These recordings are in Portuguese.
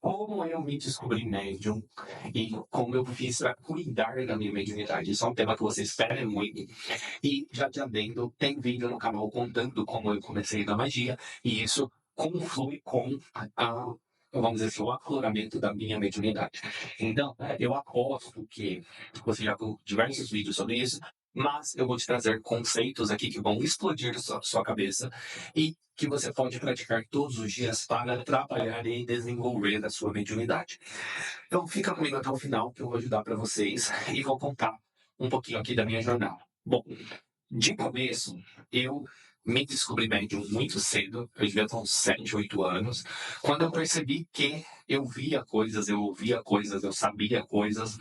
Como eu me descobri médium e como eu fiz para cuidar da minha mediunidade. Isso é um tema que você espera muito. E já te adendo, tem vídeo no canal contando como eu comecei na magia e isso conflui com vamos dizer assim, o afloramento da minha mediunidade. Então, eu aposto que você já viu diversos vídeos sobre isso, mas eu vou te trazer conceitos aqui que vão explodir sua cabeça e que você pode praticar todos os dias para trabalhar e desenvolver a sua mediunidade. Então, fica comigo até o final que eu vou ajudar para vocês e vou contar um pouquinho aqui da minha jornada. Bom, de começo, eu me descobri médium muito cedo, eu devia ter uns 7, 8 anos, quando eu percebi que eu via coisas, eu ouvia coisas, eu sabia coisas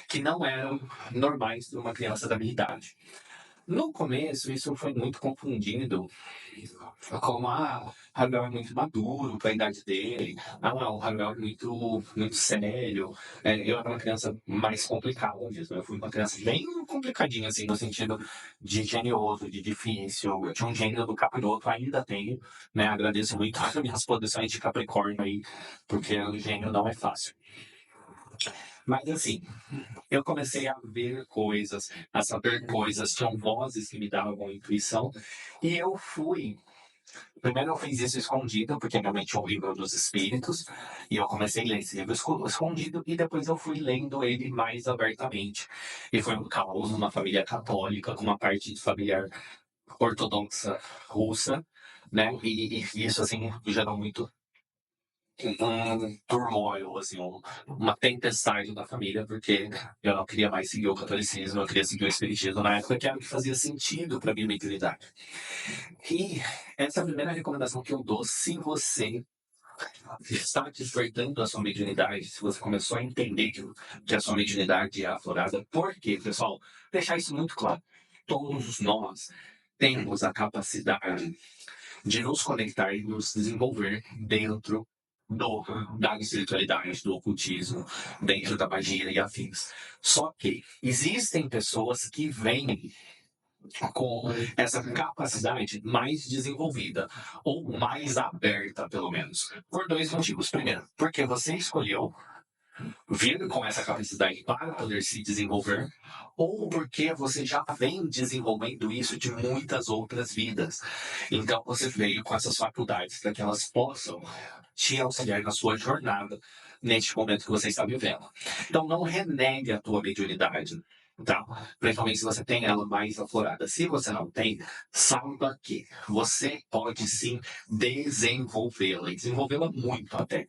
que não eram normais de uma criança da minha idade. No começo, isso foi muito confundido como, Ravel é muito maduro para a idade dele, o Ravel é muito sério. Eu era uma criança mais complicada mesmo, eu fui uma criança bem complicadinha, assim, no sentido de genioso, de difícil. Eu tinha um gênio do Capiroto, ainda tenho, né? Agradeço muito as minhas posições de Capricórnio aí, porque o gênio não é fácil. Mas assim, eu comecei a ver coisas, a saber coisas, tinham vozes que me davam intuição, e eu fui. Primeiro eu fiz isso escondido, porque minha mãe tinha um livro dos espíritos, e eu comecei a ler esse livro escondido, e depois eu fui lendo ele mais abertamente. E foi um caos numa família católica, com uma parte de familiar ortodoxa russa, né? E isso, assim, gerou muito um turmoil, assim, uma tempestade na família, porque eu não queria mais seguir o catolicismo, eu queria seguir o espiritismo na época, que era o que fazia sentido para minha mediunidade. E essa é a primeira recomendação que eu dou se você está despertando a sua mediunidade, se você começou a entender que a sua mediunidade é aflorada. Por quê, pessoal? Deixar isso muito claro. Todos nós temos a capacidade de nos conectar e nos desenvolver dentro da espiritualidade, do ocultismo, dentro da magia e afins. Só que existem pessoas que vêm com essa capacidade mais desenvolvida, ou mais aberta, pelo menos, por dois motivos. Primeiro, porque você escolheu vir com essa capacidade para poder se desenvolver, ou porque você já vem desenvolvendo isso de muitas outras vidas. Então você veio com essas faculdades para que elas possam te auxiliar na sua jornada neste momento que você está vivendo. Então não renegue a tua mediunidade. Tá? Principalmente se você tem ela mais aflorada. Se você não tem, saiba que você pode sim desenvolvê-la, e desenvolvê-la muito até,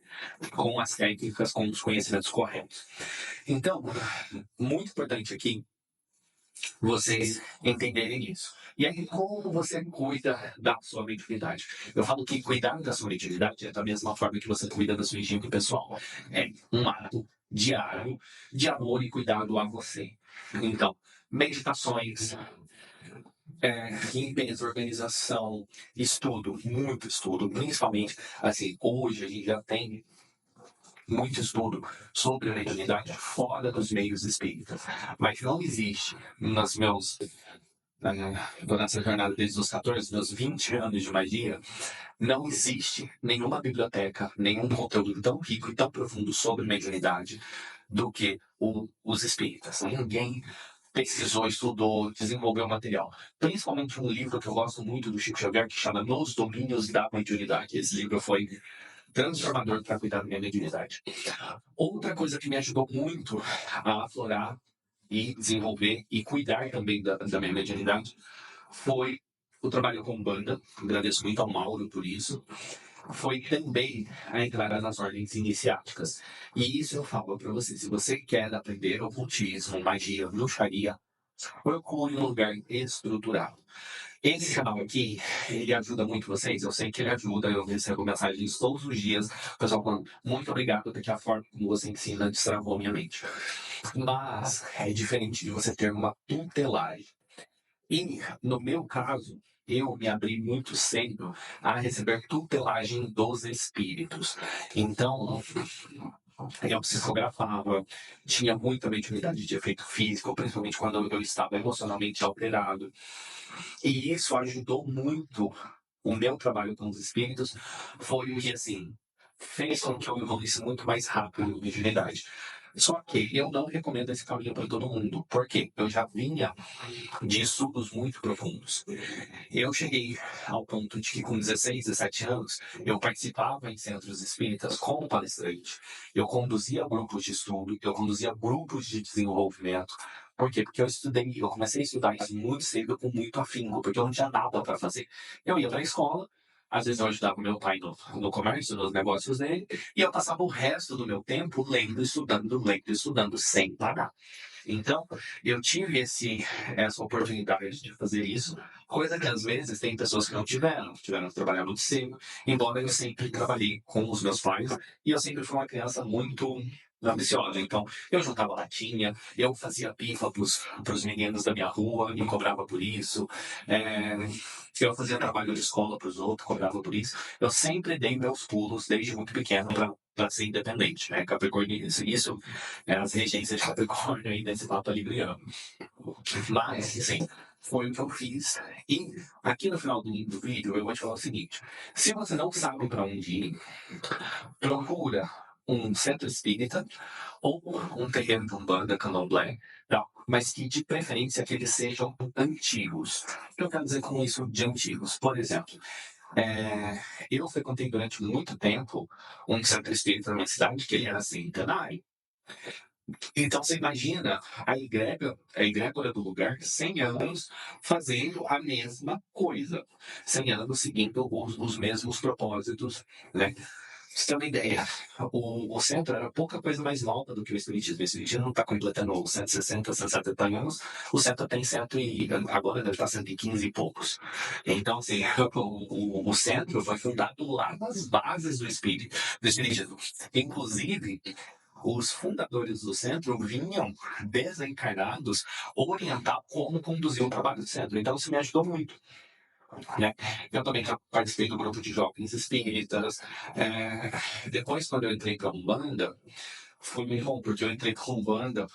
com as técnicas, com os conhecimentos corretos. Então, muito importante aqui vocês entenderem isso. E aí, como você cuida da sua mediunidade? Eu falo que cuidar da sua mediunidade é da mesma forma que você cuida da sua higiene pessoal. É um ato diário de amor e cuidado a você. Então, meditações, limpeza, organização, estudo, muito estudo, principalmente, assim, hoje a gente já tem muito estudo sobre a mediunidade fora dos meios espíritas, mas não existe nessa jornada desde os 14, meus 20 anos de magia, não existe nenhuma biblioteca, nenhum conteúdo tão rico e tão profundo sobre mediunidade do que os espíritas. Ninguém pesquisou, estudou, desenvolveu material. Principalmente um livro que eu gosto muito do Chico Xavier, que chama Nos Domínios da Mediunidade. Esse livro foi transformador para cuidar da minha mediunidade. Outra coisa que me ajudou muito a aflorar e desenvolver e cuidar também da minha mediunidade foi o trabalho com banda. Agradeço muito ao Mauro por isso. Foi também a entrada nas ordens iniciáticas. E isso eu falo para você: se você quer aprender ocultismo, magia, bruxaria, procure um lugar estruturado. Esse canal aqui, ele ajuda muito vocês. Eu sei que ele ajuda. Eu recebo mensagens todos os dias. O pessoal falando, muito obrigado, porque a forma como você ensina destravou minha mente. Mas é diferente de você ter uma tutelagem. E, no meu caso, eu me abri muito cedo a receber tutelagem dos espíritos. Então, eu psicografava, tinha muita mediunidade de efeito físico, principalmente quando eu estava emocionalmente alterado. E isso ajudou muito o meu trabalho com os espíritos. Foi o que, assim, fez com que eu evoluísse muito mais rápido na mediunidade. Só que eu não recomendo esse caminho para todo mundo, porque eu já vinha de estudos muito profundos. Eu cheguei ao ponto de que com 16, 17 anos, eu participava em centros espíritas como palestrante, eu conduzia grupos de estudo, eu conduzia grupos de desenvolvimento. Por quê? Porque eu comecei a estudar isso muito cedo, com muito afinco, porque eu não tinha nada para fazer. Eu ia para a escola, às vezes eu ajudava meu pai no comércio, nos negócios dele, e eu passava o resto do meu tempo lendo, estudando, sem parar. Então, eu tive essa oportunidade de fazer isso, coisa que às vezes tem pessoas que não tiveram que trabalhar muito cedo, embora eu sempre trabalhei com os meus pais, e eu sempre fui uma criança muito ambiciosa. Então, eu juntava latinha, eu fazia pipa para os meninos da minha rua e cobrava por isso. É, eu fazia trabalho de escola para os outros, cobrava por isso. Eu sempre dei meus pulos desde muito pequeno para ser independente, né? Capricórnio, isso é as regências de Capricórnio aí nesse mapa libriano. Mas, sim, foi o que eu fiz. E aqui no final do vídeo eu vou te falar o seguinte: se você não sabe para onde ir, procura um centro espírita ou um terreiro de Umbanda, Candomblé, tá? Mas que de preferência que eles sejam antigos. O que eu quero dizer com isso de antigos? Por exemplo, eu frequentei durante muito tempo um centro espírita na minha cidade que ele era centenário. Então você imagina a egrégora do lugar, 100 anos fazendo a mesma coisa, 100 anos seguindo os mesmos propósitos, né? Pra você ter uma ideia, o centro era pouca coisa mais nova do que o Espiritismo. O Espiritismo não está completando 160, 170 anos, o centro tem agora deve estar 115 e poucos. Então, assim, o centro foi fundado lá nas bases do Espiritismo. Inclusive, os fundadores do centro vinham desencarnados orientar como conduzir o trabalho do centro. Então, isso me ajudou muito. Né? Eu também já participei do grupo de jovens espíritas. Depois, quando eu entrei para a Umbanda, foi muito bom, porque eu entrei com Umbanda,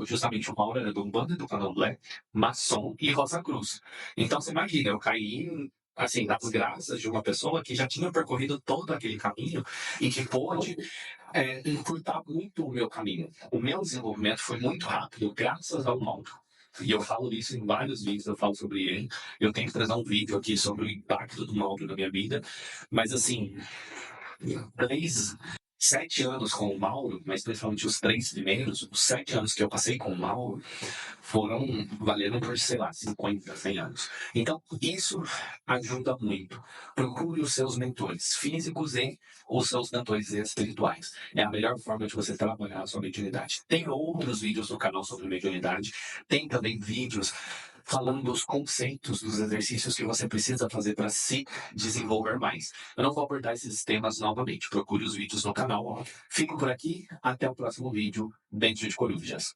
justamente uma hora era do Umbanda, do Candomblé, Maçom e Rosa Cruz. Então, você imagina, eu caí assim, nas graças de uma pessoa que já tinha percorrido todo aquele caminho e que pôde encurtar muito o meu caminho. O meu desenvolvimento foi muito rápido, graças ao Mauro. E eu falo isso em vários vídeos, eu falo sobre ele. Eu tenho que trazer um vídeo aqui sobre o impacto do Mauro na minha vida. Mas, assim, 7 anos com o Mauro, mas principalmente os 3 primeiros, os 7 anos que eu passei com o Mauro, valeram por, sei lá, 50, 100 anos. Então, isso ajuda muito. Procure os seus mentores físicos e os seus mentores espirituais. É a melhor forma de você trabalhar a sua mediunidade. Tem outros vídeos no canal sobre mediunidade, tem também vídeos falando dos conceitos, dos exercícios que você precisa fazer para se desenvolver mais. Eu não vou abordar esses temas novamente. Procure os vídeos no canal. Fico por aqui. Até o próximo vídeo. Dentro de Corujas.